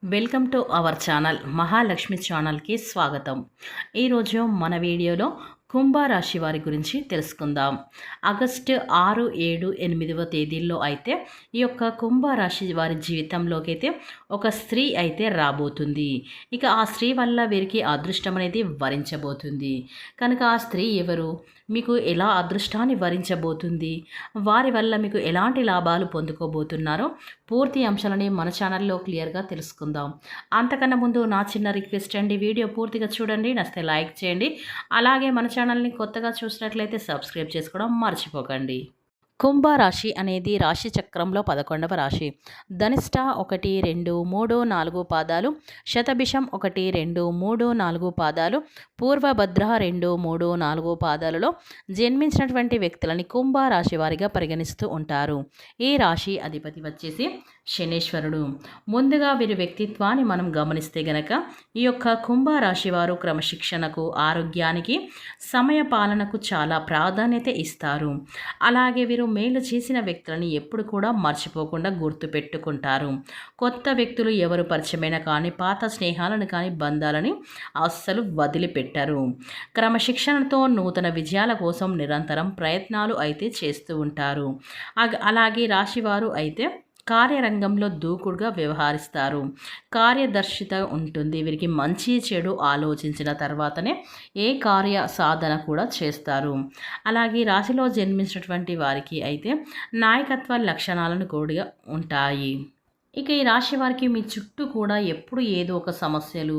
Welcome to our channel Mahalakshmi ఛానల్కి స్వాగతం. ఈరోజు మన వీడియోలో కుంభరాశి వారి గురించి తెలుసుకుందాం. ఆగస్టు 6, 7, 8వ తేదీల్లో అయితే ఈ యొక్క కుంభరాశి వారి జీవితంలోకి అయితే ఒక స్త్రీ అయితే రాబోతుంది. ఇక ఆ స్త్రీ వల్ల వీరికి అదృష్టం అనేది వరించబోతుంది. కనుక ఆ స్త్రీ ఎవరు, మీకు ఎలా అదృష్టాన్ని వరించబోతుంది, వారి వల్ల మీకు ఎలాంటి లాభాలు పొందుకోబోతున్నారో పూర్తి అంశాలని మన ఛానల్లో క్లియర్గా తెలుసుకుందాం. అంతకన్నా ముందు నా చిన్న రిక్వెస్ట్ అండి, వీడియో పూర్తిగా చూడండి, నచ్చితే లైక్ చేయండి. అలాగే మన ఛానల్ని కొత్తగా చూసినట్లయితే సబ్స్క్రైబ్ చేసుకోవడం మర్చిపోకండి. కుంభరాశి అనేది రాశి చక్రంలో 11వ రాశి. ధనిష్ట 1, 2, 3, 4 పాదాలు, శతభిషం 1, 2, 3, 4 పాదాలు, పూర్వభద్ర 2, 3, 4 పాదాలలో జన్మించినటువంటి వ్యక్తులని కుంభరాశి వారిగా పరిగణిస్తూ ఉంటారు. ఈ రాశి అధిపతి వచ్చేసి శనేశ్వరుడు. ముందుగా వీరి వ్యక్తిత్వాన్ని మనం గమనిస్తే గనక ఈ యొక్క కుంభరాశి వారు క్రమశిక్షణకు, ఆరోగ్యానికి, సమయ పాలనకు చాలా ప్రాధాన్యత ఇస్తారు. అలాగే వీరు మేలు చేసిన వ్యక్తులని ఎప్పుడు కూడా మర్చిపోకుండా గుర్తుపెట్టుకుంటారు. కొత్త వ్యక్తులు ఎవరు పరిచయమైన కానీ పాత స్నేహాలను కానీ బంధాలని అస్సలు వదిలిపెట్టరు. క్రమశిక్షణతో నూతన విజయాల కోసం నిరంతరం ప్రయత్నాలు అయితే చేస్తూ ఉంటారు. అలాగే రాశివారు అయితే కార్యరంగంలో దూకుడుగా వ్యవహరిస్తారు. కార్యదర్శిత ఉంటుంది. వీరికి మంచి చెడు ఆలోచించిన తర్వాతనే ఏ కార్య సాధన కూడా చేస్తారు. అలాగే రాశిలో జన్మించినటువంటి వారికి అయితే నాయకత్వ లక్షణాలను కూడా ఉంటాయి. ఇక ఈ రాశి వారికి మీ చుట్టూ కూడా ఎప్పుడు ఏదో ఒక సమస్యలు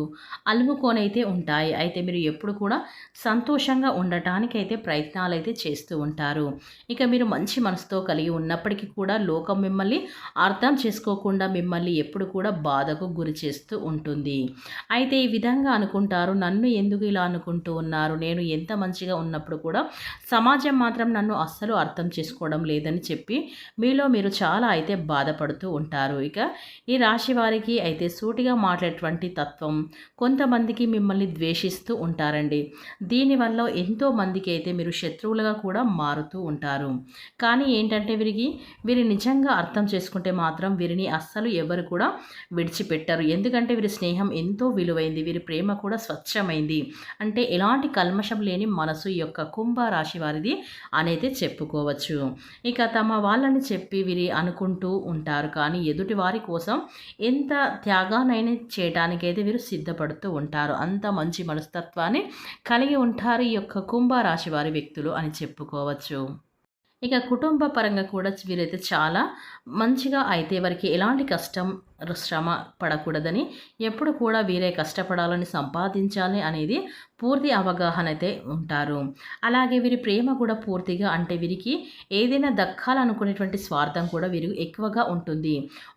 అలుముకొనైతే ఉంటాయి. అయితే మీరు ఎప్పుడు కూడా సంతోషంగా ఉండటానికైతే ప్రయత్నాలు అయితే చేస్తూ ఉంటారు. ఇక మీరు మంచి మనసుతో కలిగి ఉన్నప్పటికీ కూడా లోకం మిమ్మల్ని అర్థం చేసుకోకుండా మిమ్మల్ని ఎప్పుడు కూడా బాధకు గురి చేస్తూ ఉంటుంది. అయితే ఈ విధంగా అనుకుంటారు, నన్ను ఎందుకు ఇలా అనుకుంటూ ఉన్నారు, నేను ఎంత మంచిగా ఉన్నప్పుడు కూడా సమాజం మాత్రం నన్ను అస్సలు అర్థం చేసుకోవడం లేదని చెప్పి మీలో మీరు చాలా అయితే బాధపడుతూ ఉంటారు. ఇక ఈ రాశి వారికి అయితే సూటిగా మాట్లాడేటువంటి తత్వం, కొంతమందికి మిమ్మల్ని ద్వేషిస్తూ ఉంటారండి. దీనివల్ల ఎంతో మందికి అయితే మీరు శత్రువులుగా కూడా మారుతూ ఉంటారు. కానీ ఏంటంటే వీరి నిజంగా అర్థం చేసుకుంటే మాత్రం వీరిని అస్సలు ఎవరు కూడా విడిచిపెట్టరు. ఎందుకంటే వీరి స్నేహం ఎంతో విలువైంది, వీరి ప్రేమ కూడా స్వచ్ఛమైంది. అంటే ఎలాంటి కల్మషం లేని మనసు ఈ యొక్క కుంభరాశి వారిది అనేది చెప్పుకోవచ్చు. ఇక తమ వాళ్ళని చెప్పి వీరి అనుకుంటూ ఉంటారు, కానీ ఎదుటి వారి కోసం ఎంత త్యాగానైనా చేయడానికైతే వీరు సిద్ధపడుతూ ఉంటారు. అంత మంచి మనస్తత్వాన్ని కలిగి ఉంటారు ఈ యొక్క కుంభరాశి వారి వ్యక్తులు అని చెప్పుకోవచ్చు. ఇక కుటుంబ పరంగా కూడా వీరైతే చాలా మంచిగా అయితే వారికి ఎలాంటి శ్రమ పడకూడదని, ఎప్పుడు కూడా వీరే కష్టపడాలని, సంపాదించాలి అనేది పూర్తి అవగాహన అయితే ఉంటారు. అలాగే వీరి ప్రేమ కూడా పూర్తిగా, అంటే వీరికి ఏదైనా దక్కాలనుకునేటువంటి స్వార్థం కూడా వీరు ఎక్కువగా ఉంటుంది.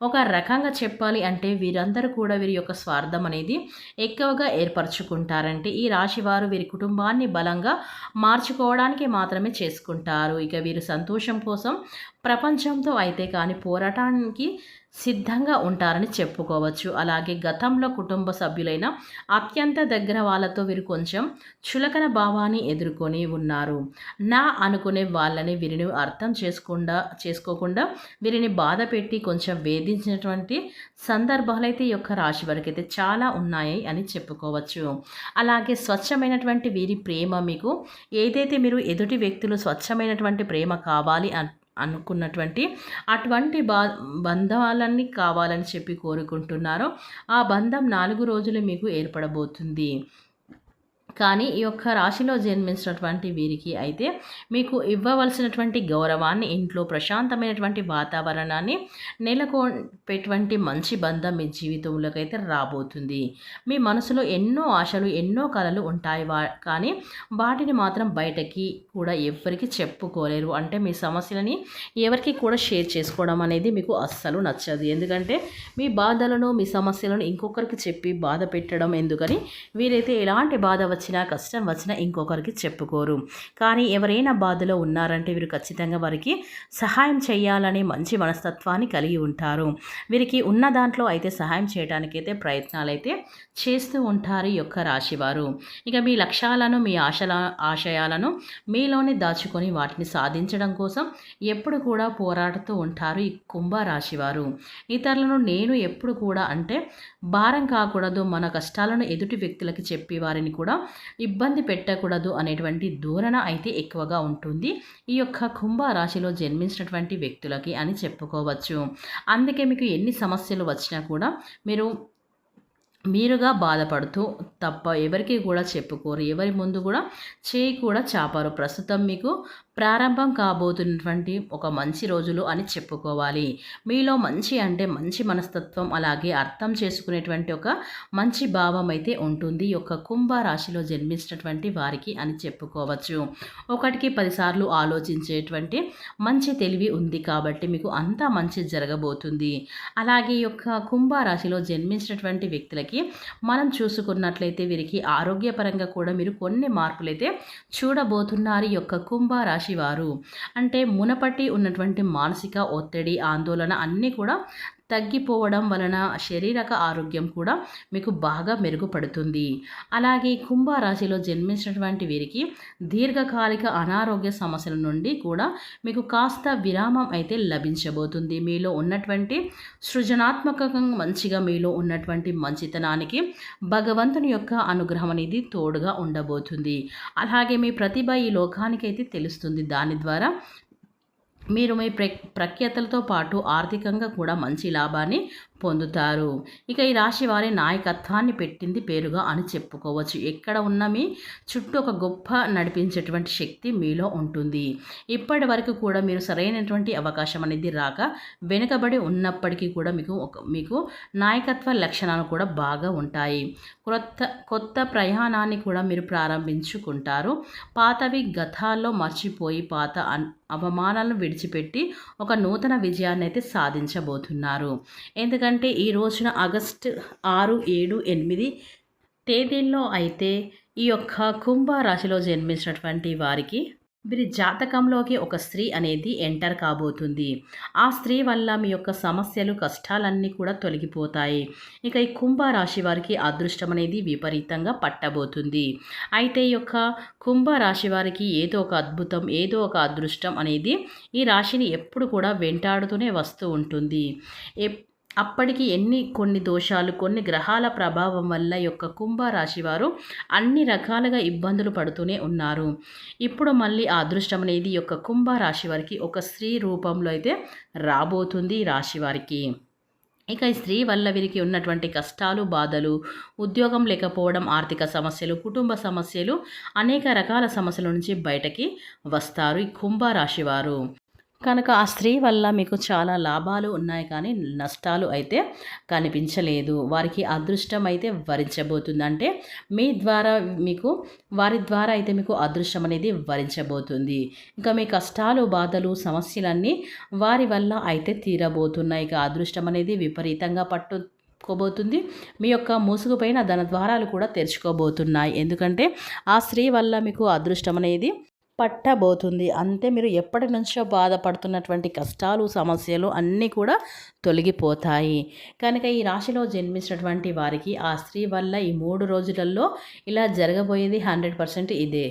ఒక రకంగా చెప్పాలి అంటే వీరందరూ కూడా వీరి యొక్క స్వార్థం అనేది ఎక్కువగా ఏర్పరచుకుంటారంటే ఈ రాశి వారు వీరి కుటుంబాన్ని బలంగా మార్చుకోవడానికి మాత్రమే చేసుకుంటారు. ఇక వీరు సంతోషం కోసం ప్రపంచంతో అయితే కానీ పోరాటానికి సిద్ధంగా ఉంటారని చెప్పుకోవచ్చు. అలాగే గతంలో కుటుంబ సభ్యులైన అత్యంత దగ్గర వాళ్ళతో వీరు కొంచెం చులకన భావాన్ని ఎదుర్కొని ఉన్నారు. నా అనుకునే వాళ్ళని వీరిని అర్థం చేసుకోకుండా వీరిని బాధ పెట్టి కొంచెం వేధించినటువంటి సందర్భాలైతే ఈ యొక్క రాశి వారికి అయితే చాలా ఉన్నాయి అని చెప్పుకోవచ్చు. అలాగే స్వచ్ఛమైనటువంటి వీరి ప్రేమ, మీకు ఏదైతే మీరు ఎదుటి వ్యక్తులు స్వచ్ఛమైనటువంటి ప్రేమ కావాలి అనుకున్నటువంటి అటువంటి బంధాలన్నీ కావాలని చెప్పి కోరుకుంటున్నారో ఆ బంధం 4 రోజులు మీకు ఏర్పడబోతుంది. కానీ ఈ యొక్క రాశిలో జన్మించినటువంటి వీరికి అయితే మీకు ఇవ్వవలసినటువంటి గౌరవాన్ని, ఇంట్లో ప్రశాంతమైనటువంటి వాతావరణాన్ని నెలకొల్పేటువంటి మంచి బంధం మీ జీవితంలోకి అయితే రాబోతుంది. మీ మనసులో ఎన్నో ఆశలు, ఎన్నో కలలు ఉంటాయి, కానీ వాటిని మాత్రం బయటకి కూడా ఎవరికి చెప్పుకోలేరు. అంటే మీ సమస్యలని ఎవరికి కూడా షేర్ చేసుకోవడం అనేది మీకు అస్సలు నచ్చదు. ఎందుకంటే మీ బాధలను, మీ సమస్యలను ఇంకొకరికి చెప్పి బాధ పెట్టడం ఎందుకని వీరైతే ఎలాంటి బాధ వచ్చినా కష్టం వచ్చినా ఇంకొకరికి చెప్పుకోరు. కానీ ఎవరైనా బాధలో ఉన్నారంటే వీరు ఖచ్చితంగా వారికి సహాయం చేయాలనే మంచి మనస్తత్వాన్ని కలిగి ఉంటారు. వీరికి ఉన్న దాంట్లో అయితే సహాయం చేయడానికైతే ప్రయత్నాలైతే చేస్తూ ఉంటారు ఈ యొక్క రాశివారు. ఇక మీ లక్ష్యాలను మీ ఆశయాలను మీలోనే దాచుకొని వాటిని సాధించడం కోసం ఎప్పుడు కూడా పోరాడుతూ ఉంటారు ఈ కుంభరాశివారు. ఇతరులను నేను ఎప్పుడు కూడా అంటే భారం కాకూడదు, మన కష్టాలను ఎదుటి వ్యక్తులకి చెప్పి వారిని కూడా ఇబ్బంది పెట్టకూడదు అనేటువంటి ధోరణ అయితే ఎక్కువగా ఉంటుంది ఈ యొక్క కుంభరాశిలో జన్మించినటువంటి వ్యక్తులకి అని చెప్పుకోవచ్చు. అందుకే మీకు ఎన్ని సమస్యలు వచ్చినా కూడా మీరుగా బాధపడుతూ తప్ప ఎవరికి కూడా చెప్పుకోరు, ఎవరి ముందు కూడా చేయి కూడా చాపరు. ప్రస్తుతం మీకు ప్రారంభం కాబోతున్నటువంటి ఒక మంచి రోజులు అని చెప్పుకోవాలి. మీలో మంచి అంటే మంచి మనస్తత్వం, అలాగే అర్థం చేసుకునేటువంటి ఒక మంచి భావం అయితే ఉంటుంది ఈ యొక్క కుంభరాశిలో జన్మించినటువంటి వారికి అని చెప్పుకోవచ్చు. ఒకటికి 10 సార్లు ఆలోచించేటువంటి మంచి తెలివి ఉంది కాబట్టి మీకు అంతా మంచి జరగబోతుంది. అలాగే ఈ యొక్క కుంభరాశిలో జన్మించినటువంటి వ్యక్తులకి మనం చూసుకున్నట్లయితే వీరికి ఆరోగ్యపరంగా కూడా మీరు కొన్ని మార్పులైతే చూడబోతున్నారు ఈ యొక్క కుంభరాశి వారు. అంటే మునపటి ఉన్నటువంటి మానసిక ఒత్తిడి, ఆందోళన అన్నీ కూడా తగ్గిపోవడం వలన శారీరక ఆరోగ్యం కూడా మీకు బాగా మెరుగుపడుతుంది. అలాగే కుంభరాశిలో జన్మించినటువంటి వీరికి దీర్ఘకాలిక అనారోగ్య సమస్యల నుండి కూడా మీకు కాస్త విరామం అయితే లభించబోతుంది. మీలో ఉన్నటువంటి సృజనాత్మకంగా మంచిగా మీలో ఉన్నటువంటి మంచితనానికి భగవంతుని యొక్క అనుగ్రహం అనేది తోడుగా ఉండబోతుంది. అలాగే మీ ప్రతిభ ఈ లోకానికైతే తెలుస్తుంది. దాని ద్వారా మీరు మీ ప్రఖ్యాతలతో పాటు ఆర్థికంగా కూడా మంచి లాభాన్ని పొందుతారు. ఇక ఈ రాశి వారి నాయకత్వాన్ని పెట్టింది పేరుగా అని చెప్పుకోవచ్చు. ఎక్కడ ఉన్న మీ చుట్టూ ఒక గొప్ప నడిపించేటువంటి శక్తి మీలో ఉంటుంది. ఇప్పటి వరకు కూడా మీరు సరైనటువంటి అవకాశం అనేది రాక వెనుకబడి ఉన్నప్పటికీ కూడా మీకు నాయకత్వ లక్షణాలు కూడా బాగా ఉంటాయి. కొత్త ప్రయాణాన్ని కూడా మీరు ప్రారంభించుకుంటారు. పాతవి గతాల్లో మర్చిపోయి పాత అవమానాలను విడిచిపెట్టి ఒక నూతన విజయాన్ని అయితే సాధించబోతున్నారు. ఎందుకంటే ఈ రోజున ఆగస్టు 6, 7, 8 తేదీల్లో అయితే ఈ యొక్క కుంభరాశిలో జన్మించినటువంటి వారికి వీరి జాతకంలోకి ఒక స్త్రీ అనేది ఎంటర్ కాబోతుంది. ఆ స్త్రీ వల్ల మీ యొక్క సమస్యలు, కష్టాలన్నీ కూడా తొలగిపోతాయి. ఇక ఈ కుంభరాశి వారికి అదృష్టం అనేది విపరీతంగా పట్టబోతుంది. అయితే ఈ యొక్క కుంభరాశి వారికి ఏదో ఒక అద్భుతం, ఏదో ఒక అదృష్టం అనేది ఈ రాశిని ఎప్పుడు కూడా వెంటాడుతూనే వస్తూ ఉంటుంది. అప్పటికి కొన్ని దోషాలు, కొన్ని గ్రహాల ప్రభావం వల్ల యొక్క కుంభరాశి వారు అన్ని రకాలుగా ఇబ్బందులు పడుతూనే ఉన్నారు. ఇప్పుడు మళ్ళీ ఆ అదృష్టం అనేది యొక్క కుంభరాశి వారికి ఒక స్త్రీ రూపంలో అయితే రాబోతుంది ఈ రాశి వారికి. ఇక ఈ స్త్రీ వల్ల వీరికి ఉన్నటువంటి కష్టాలు, బాధలు, ఉద్యోగం లేకపోవడం, ఆర్థిక సమస్యలు, కుటుంబ సమస్యలు, అనేక రకాల సమస్యల నుంచి బయటకి వస్తారు ఈ కుంభరాశి వారు. కనుక ఆ స్త్రీ వల్ల మీకు చాలా లాభాలు ఉన్నాయి, కానీ నష్టాలు అయితే కనిపించలేదు. వారికి అదృష్టం అయితే వరించబోతుంది. అంటే మీ ద్వారా వారి ద్వారా అయితే మీకు అదృష్టం అనేది వరించబోతుంది. ఇంకా మీ కష్టాలు, బాధలు, సమస్యలన్నీ వారి వల్ల అయితే తీరబోతున్నాయి. ఇక అదృష్టం అనేది విపరీతంగా పట్టుకోబోతుంది. మీ యొక్క మూసుకుపోయిన ధన ద్వారాలు కూడా తెరుచుకోబోతున్నాయి. ఎందుకంటే ఆ స్త్రీ వల్ల మీకు అదృష్టం అనేది పట్టబోతుంది. అంతే మీరు ఎప్పటి నుంచో బాధపడుతున్నటువంటి కష్టాలు, సమస్యలు అన్నీ కూడా తొలగిపోతాయి. కనుక ఈ రాశిలో జన్మించినటువంటి వారికి ఆ స్త్రీ వల్ల ఈ 3 రోజులలో ఇలా జరగబోయేది 100% ఇదే.